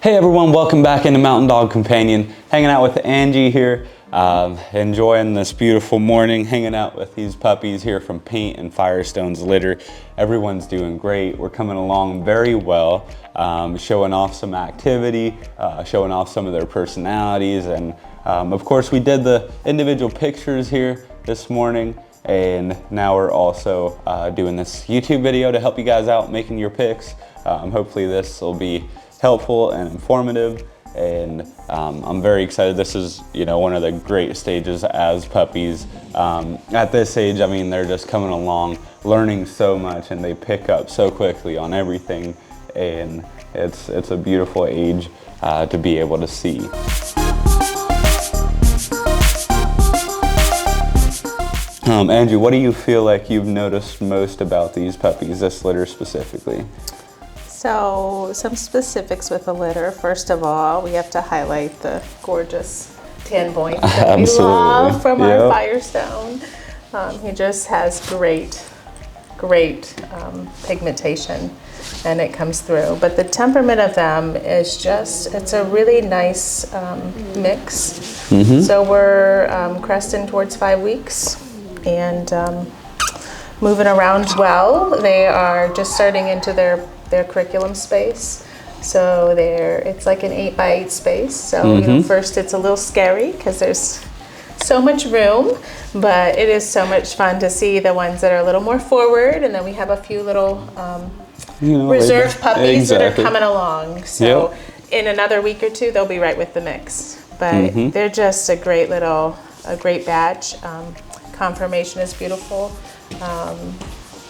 Hey everyone, welcome back into Mountain Dog Companion. Hanging out with Angie here, enjoying this beautiful morning, hanging out with these puppies here from Paint and Firestone's litter. Everyone's doing great. We're coming along very well, showing off some activity, showing off some of their personalities, and of course we did the individual pictures here this morning, and now we're also doing this YouTube video to help you guys out making your picks. Hopefully this will be helpful and informative, and I'm very excited. This is, one of the great stages as puppies. At this age, I mean, they're just coming along, learning so much, and they pick up so quickly on everything, and it's a beautiful age to be able to see. Andrew, what do you feel like you've noticed most about these puppies, this litter specifically? So, some specifics with the litter. First of all, we have to highlight the gorgeous tan point that we love from our Firestone. He just has great pigmentation, and it comes through. But the temperament of them is just, it's a really nice mix. So we're cresting towards 5 weeks and moving around well. They are just starting into their curriculum space. So it's like an 8x8 space. So first it's a little scary because there's so much room, but it is so much fun to see the ones that are a little more forward, and then we have a few little reserved puppies that are coming along. So in another week or two, they'll be right with the mix. But they're just a great batch. Conformation is beautiful.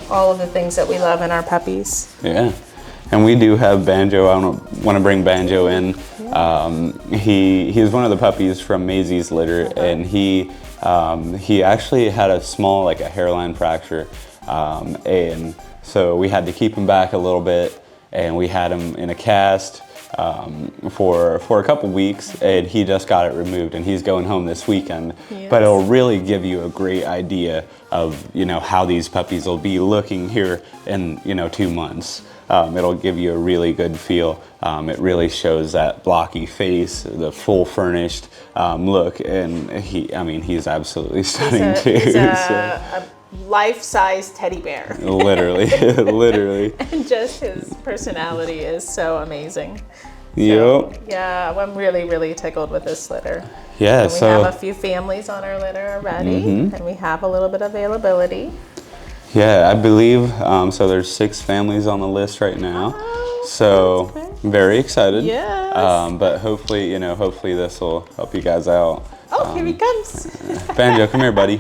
All of the things that we love in our puppies. Yeah. And we do have Banjo. I want to bring Banjo in. He's one of the puppies from Maisie's litter, and he actually had a small, like a hairline fracture, and so we had to keep him back a little bit, and we had him in a cast for a couple weeks, and he just got it removed, and he's going home this weekend. But it'll really give you a great idea of how these puppies will be looking here in 2 months. It'll give you a really good feel. It really shows that blocky face, the full furnished look, and he's absolutely stunning too. He's a life-size teddy bear. Literally. And just his personality is so amazing. Yeah, I'm really tickled with this litter. Yeah, and we have a few families on our litter already, and we have a little bit of availability. Yeah, I believe, so there's 6 families on the list right now. So I'm very excited. Yes. But hopefully, hopefully this will help you guys out. Oh, here he comes. Banjo, come here, buddy.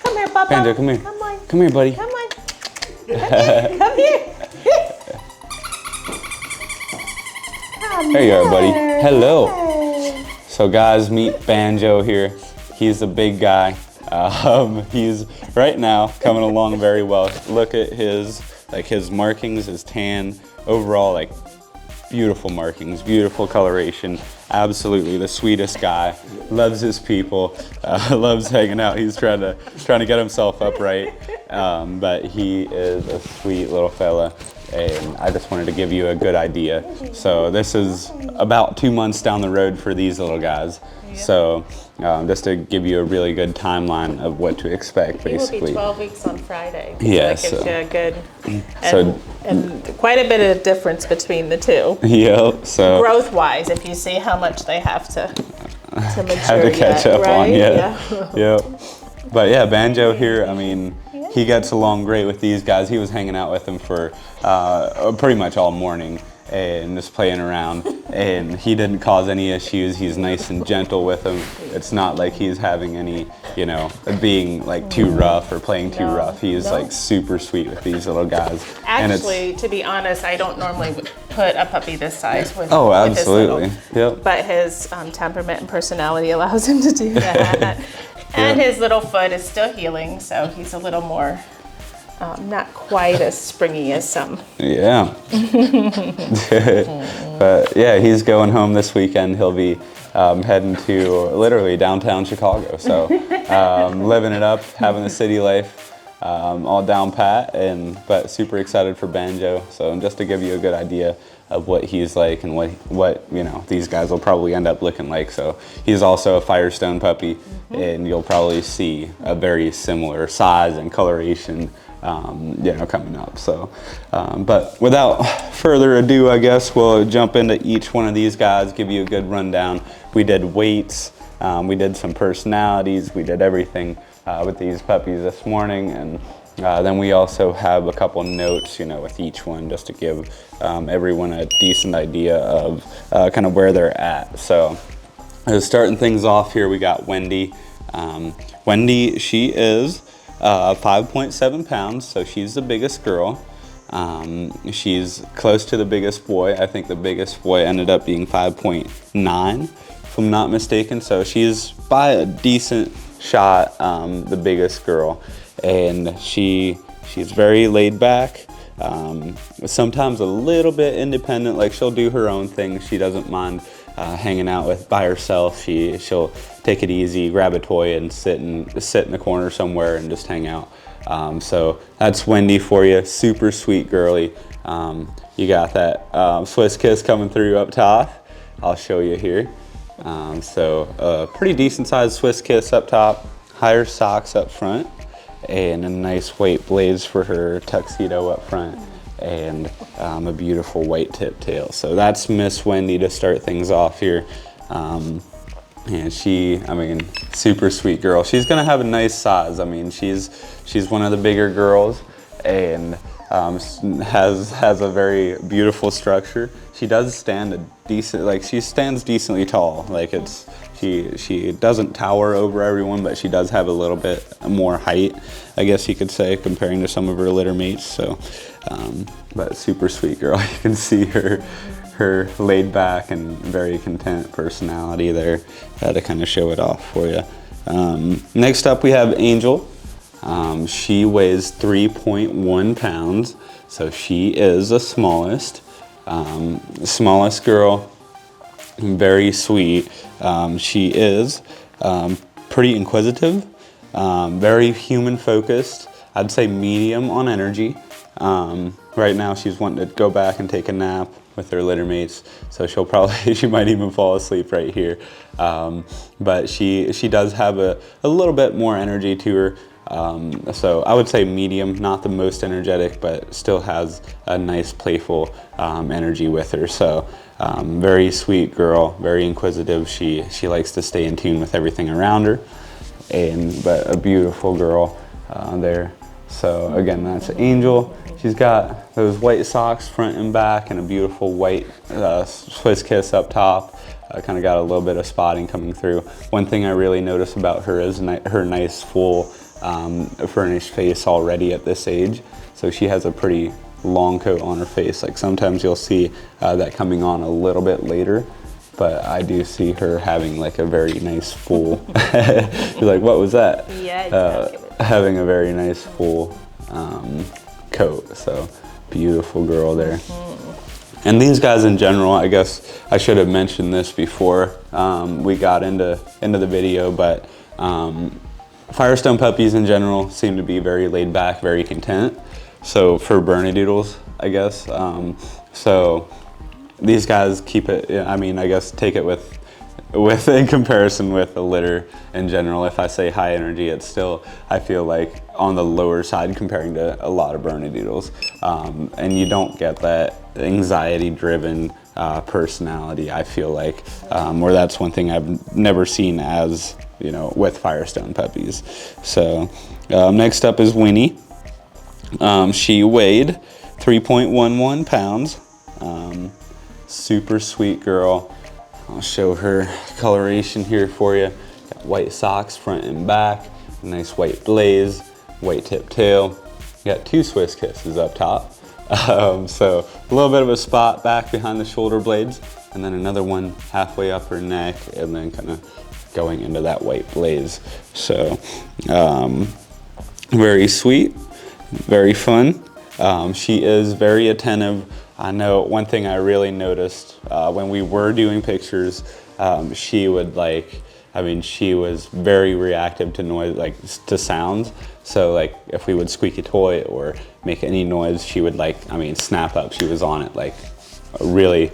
Come here, Papa. Banjo, come here. Come on. Come here, buddy. Come on. Come here. There you are, buddy. Hello. So guys, meet Banjo here. He's a big guy. He's right now coming along very well. Look at his markings, his tan, overall beautiful markings, beautiful coloration. Absolutely the sweetest guy. Loves his people. Loves hanging out. He's trying to get himself upright. But he is a sweet little fella. And I just wanted to give you a good idea. So this is about 2 months down the road for these little guys. So just to give you a really good timeline of what to expect, basically. He will be 12 weeks on Friday. Yeah, so that gives you a good, and quite a bit of difference between the two. Yeah. So growth-wise, if you see how much they have to mature have to catch up right? on. Yeah. But yeah, Banjo here, he gets along great with these guys. He was hanging out with them for pretty much all morning and just playing around, and he didn't cause any issues. He's nice and gentle with them. It's not like he's having any, being too rough or playing too rough. He's super sweet with these little guys. Actually, to be honest, I don't normally put a puppy this size with absolutely. But his temperament and personality allows him to do that. And his little foot is still healing, so he's a little more, not quite as springy as some. Yeah. But yeah, he's going home this weekend. He'll be heading to literally downtown Chicago. So living it up, having the city life. all down pat, but super excited for Banjo. So just to give you a good idea of what he's like and what you know these guys will probably end up looking like. So he's also a Firestone puppy, and you'll probably see a very similar size and coloration you know, coming up. So but without further ado, I guess we'll jump into each one of these guys, give you a good rundown. We did weights, we did some personalities, we did everything with these puppies this morning, and then we also have a couple notes, you know, with each one, just to give everyone a decent idea of kind of where they're at. So starting things off here, we got Wendy. Wendy, she is 5.7 pounds, so she's the biggest girl. She's close to the biggest boy. I think the biggest boy ended up being 5.9, if I'm not mistaken. So she's by a decent shot the biggest girl, and she's very laid back, sometimes a little bit independent. Like, she'll do her own thing. She doesn't mind hanging out by herself. She'll take it easy, grab a toy and sit in the corner somewhere and just hang out. So that's Wendy for you. Super sweet girly. You got that Swiss kiss coming through up top. I'll show you here. So pretty decent sized Swiss kiss up top, higher socks up front, and a nice white blaze for her tuxedo up front, and a beautiful white tip tail. So that's Miss Wendy to start things off here. And she, I mean, super sweet girl. She's gonna have a nice size. I mean, she's one of the bigger girls, and has a very beautiful structure. She does stand a decent, like, she stands decently tall. Like, she doesn't tower over everyone, but she does have a little bit more height, I guess you could say, comparing to some of her litter mates. So, but super sweet girl. You can see her laid back and very content personality there to kind of show it off for you. Next up we have Angel. She weighs 3.1 pounds, so she is the smallest. Smallest girl, very sweet. She is pretty inquisitive, very human focused. I'd say medium on energy. Right now she's wanting to go back and take a nap with her litter mates, so she might even fall asleep right here. But she does have a little bit more energy to her. So I would say medium, not the most energetic, but still has a nice playful energy with her. So very sweet girl, very inquisitive. She likes to stay in tune with everything around her, but a beautiful girl there. So again, that's Angel. She's got those white socks front and back, and a beautiful white Swiss kiss up top. Kind of got a little bit of spotting coming through. One thing I really notice about her is her nice full furnished face already at this age. So she has a pretty long coat on her face. Like, sometimes you'll see that coming on a little bit later, but I do see her having like a very nice full, you're like, what was that? Yeah, exactly. Having a very nice full coat. So beautiful girl there. And these guys in general, I guess I should have mentioned this before we got into the video, but Firestone puppies in general seem to be very laid back, very content. So for Bernedoodles, I guess. So these guys keep it, I mean, I guess take it with in comparison with the litter in general. If I say high energy, it's still, I feel like, on the lower side comparing to a lot of Bernedoodles. And you don't get that anxiety-driven personality, I feel like, where that's one thing I've never seen as, you know, with Firestone puppies. So next up is Winnie. She weighed 3.11 pounds. Super sweet girl. I'll show her coloration here for you. Got white socks front and back, a nice white blaze, white tip tail. You got two Swiss kisses up top. So a little bit of a spot back behind the shoulder blades, and then another one halfway up her neck, and then kind of going into that white blaze. So very sweet, very fun. She is very attentive. I know one thing I really noticed when we were doing pictures, she would she was very reactive to noise, like to sounds. So like if we would squeak a toy or make any noise, she would snap up. She was on it like really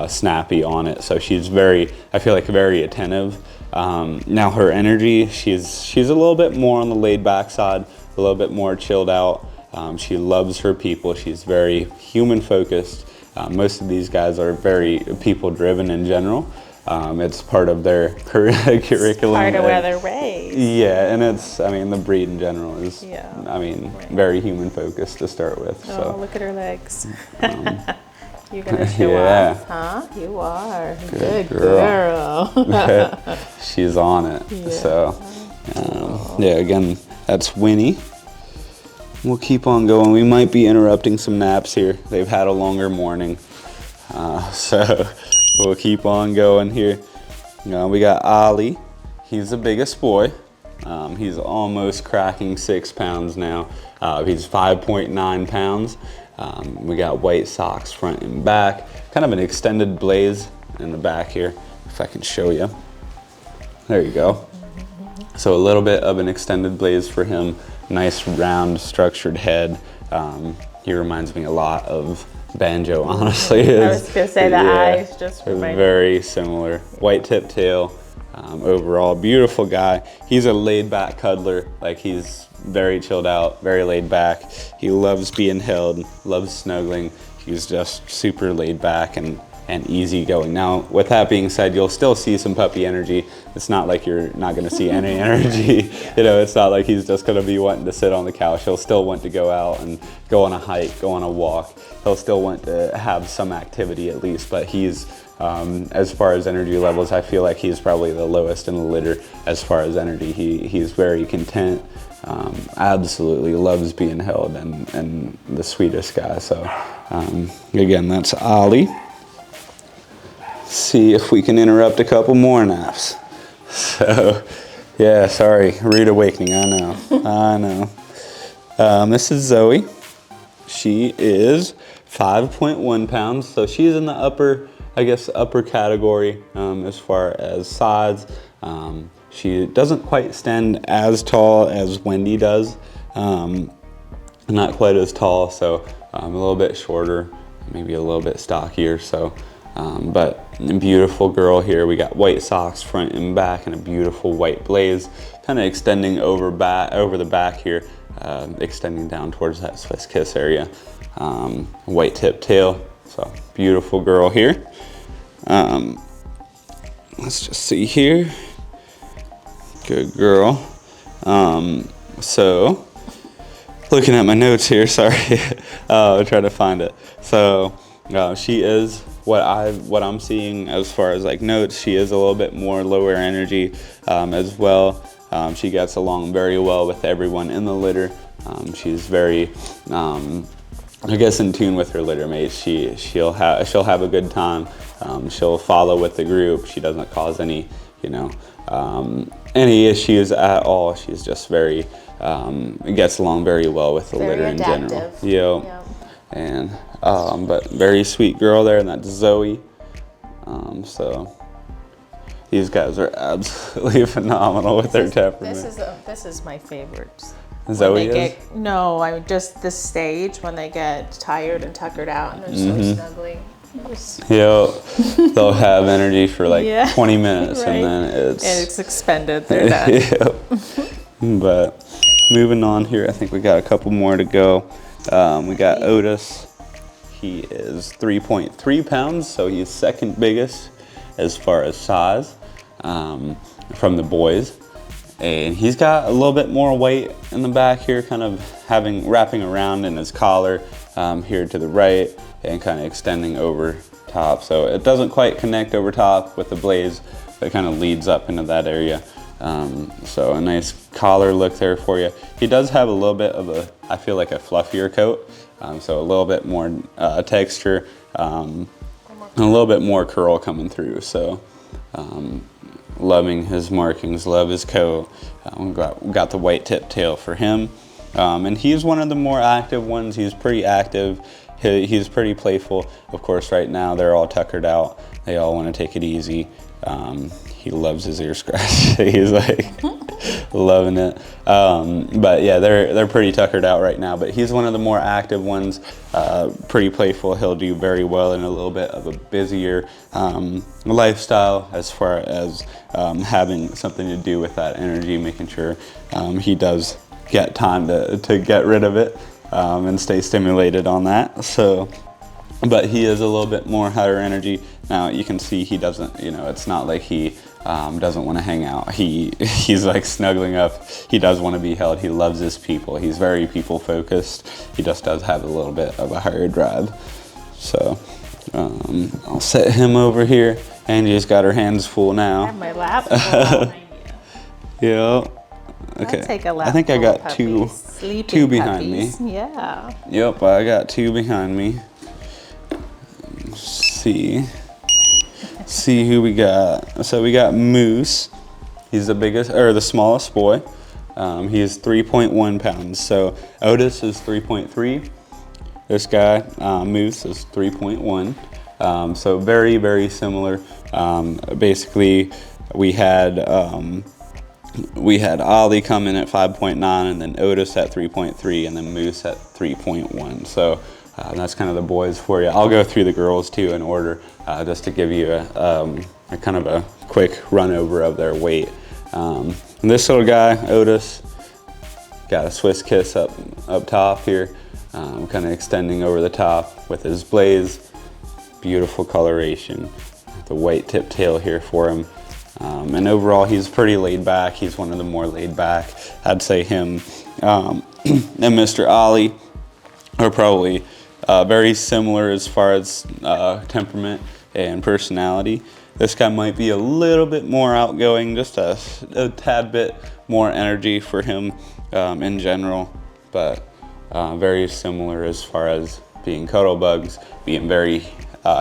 snappy on it. So she's I feel like very attentive. Now her energy, she's a little bit more on the laid back side, a little bit more chilled out. She loves her people. She's very human focused. Most of these guys are very people driven in general. It's part of their curriculum. Part of where they're raised. Yeah, and I mean, the breed in general is, Yeah. I mean, very human focused to start with. Oh, So look at her legs. You're gonna show Yeah. off, huh? You are. Good Good girl. girl. she's on it. Yeah. So, yeah, again, that's Winnie. We'll keep on going. We might be interrupting some naps here. They've had a longer morning. So we'll keep on going here. We got Ollie. He's the biggest boy. He's almost cracking 6 pounds now. He's 5.9 pounds. We got white socks front and back. Kind of an extended blaze in the back here, if I can show you. There you go. So a little bit of an extended blaze for him. Nice round structured head. He reminds me a lot of Banjo, honestly. I was gonna say the eyes just remind me. Very similar. White tip tail. Overall, beautiful guy. He's a laid back cuddler. Like, he's very chilled out, very laid back. He loves being held, loves snuggling. He's just super laid back and easygoing. Now, with that being said, you'll still see some puppy energy. It's not like you're not gonna see any energy. You know, it's not like he's just gonna be wanting to sit on the couch. He'll still want to go out and go on a hike, go on a walk. He'll still want to have some activity at least, but he's, as far as energy levels, I feel like he's probably the lowest in the litter as far as energy. He's very content, absolutely loves being held, and the sweetest guy. So again, that's Ollie. See if we can interrupt a couple more naps. So yeah, sorry, rude awakening, I know. This is Zoe. She is 5.1 pounds, so she's in the upper category as far as size. She doesn't quite stand as tall as Wendy does. Not quite as tall, so a little bit shorter, maybe a little bit stockier. So, but a beautiful girl here. We got white socks front and back and a beautiful white blaze, kind of extending over the back here, extending down towards that Swiss kiss area. White tip tail, so beautiful girl here. Let's just see here. Good girl. So looking at my notes here, sorry. I'm trying to find it. So she is what I'm seeing as far as like notes. She is a little bit more lower energy as well. She gets along very well with everyone in the litter. She's very I guess in tune with her litter mates. She'll have a good time. She'll follow with the group. She doesn't cause any issues at all. She's just very gets along very well with the litter in general. Yep. And but very sweet girl there, and that's Zoe. So these guys are absolutely phenomenal with their temperament. This is my favorite. Zoe is? Just the stage when they get tired and tuckered out and they're so snuggly. Yeah, they'll have energy for like 20 minutes right. and then it's expended. They're done. But moving on here, I think we got a couple more to go. We got Otis. He is 3.3 pounds, so he's second biggest as far as size from the boys. And he's got a little bit more weight in the back here, kind of wrapping around in his collar here to the right and kind of extending over top. So it doesn't quite connect over top with the blaze, but it kind of leads up into that area. So a nice collar look there for you. He does have a little bit of I feel like a fluffier coat. So a little bit more texture, and a little bit more curl coming through. So loving his markings, love his coat. We got the white tip tail for him. And he's one of the more active ones. He's pretty active. He's pretty playful. Of course, right now they're all tuckered out. They all want to take it easy. He loves his ear scratched. He's like, Loving it. But yeah, they're pretty tuckered out right now, but he's one of the more active ones, pretty playful. He'll do very well in a little bit of a busier lifestyle, as far as having something to do with that energy, making sure he does get time to get rid of it and stay stimulated on that. So, but he is a little bit more higher energy. Now you can see he doesn't, it's not like he doesn't want to hang out. He's like snuggling up. He does want to be held. He loves his people. He's very people focused. He just does have a little bit of a higher drive. So I'll set him over here. Angie's got her hands full now. I have my lap full. Yeah. Okay. Take a lap I think I got puppies. two behind puppies. me. Yeah. Yep, I got two behind me. See who we got. So we got Moose. He's the smallest boy. He is 3.1 pounds. So Otis is 3.3. This guy, Moose, is 3.1. So very, very similar. Basically, we had Ollie come in at 5.9, and then Otis at 3.3, and then Moose at 3.1. So that's kind of the boys for you. I'll go through the girls too in order, just to give you a kind of a quick run over of their weight. And this little guy, Otis, got a Swiss kiss up top here, kind of extending over the top with his blaze. Beautiful coloration. The white tip tail here for him. And overall, he's pretty laid back. He's one of the more laid back. I'd say him and Mr. Ollie are probably very similar as far as temperament and personality. This guy might be a little bit more outgoing, just a tad bit more energy for him in general, but very similar as far as being cuddle bugs, being very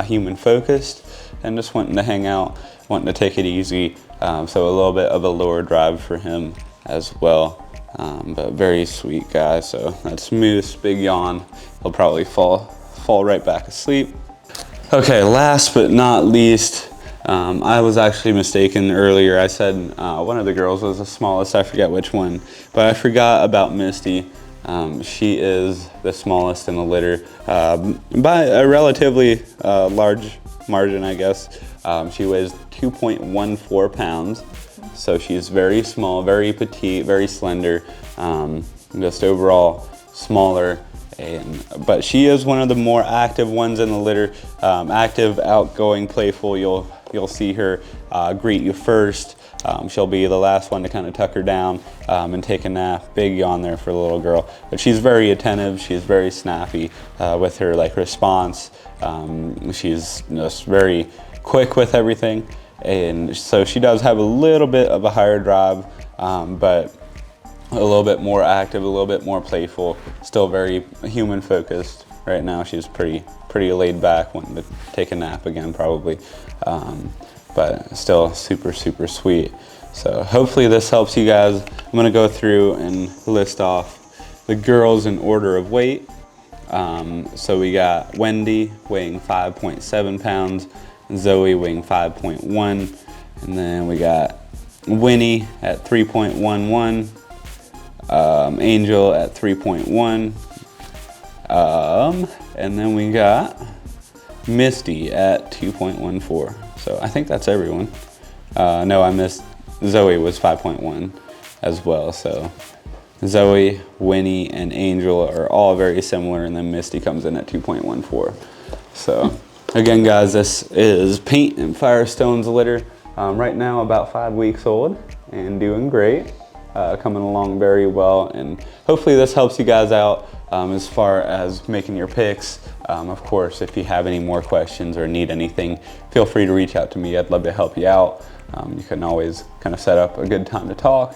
human focused, and just wanting to hang out, wanting to take it easy. So a little bit of a lower drive for him as well. But very sweet guy. So that's Moose, big yawn. He'll probably fall right back asleep. Okay, last but not least, I was actually mistaken earlier. I said one of the girls was the smallest. I forget which one, but I forgot about Misty. She is the smallest in the litter by a relatively large margin, I guess. She weighs 2.14 pounds. So she's very small, very petite, very slender, just overall smaller. But she is one of the more active ones in the litter. Active, outgoing, playful. You'll see her greet you first. She'll be the last one to kind of tuck her down and take a nap. Big yawn there for the little girl. But she's very attentive. She's very snappy with her response. She's just very quick with everything. And so she does have a little bit of a higher drive, but a little bit more active, a little bit more playful, still very human focused. Right now she's pretty laid back, wanting to take a nap again probably, but still super, super sweet. So hopefully this helps you guys. I'm gonna go through and list off the girls in order of weight. So we got Wendy weighing 5.7 pounds, Zoe weighing 5.1, and then we got Winnie at 3.11, Angel at 3.1, and then we got Misty at 2.14. So I think that's everyone. No, I missed, Zoe was 5.1 as well. So Zoe, Winnie, and Angel are all very similar, and then Misty comes in at 2.14. So again, guys, this is Paint and Firestone's litter. Right now about 5 weeks old and doing great. Coming along very well, and hopefully this helps you guys out as far as making your picks. Of course, if you have any more questions or need anything, feel free to reach out to me. I'd love to help you out. You can always kind of set up a good time to talk.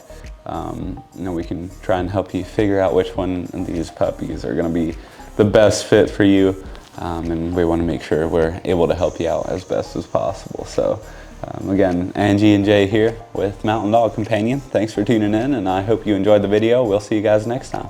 We can try and help you figure out which one of these puppies are going to be the best fit for you. And we want to make sure we're able to help you out as best as possible. So again, Angie and Jay here with Mountain Dog Companion. Thanks for tuning in, and I hope you enjoyed the video. We'll see you guys next time.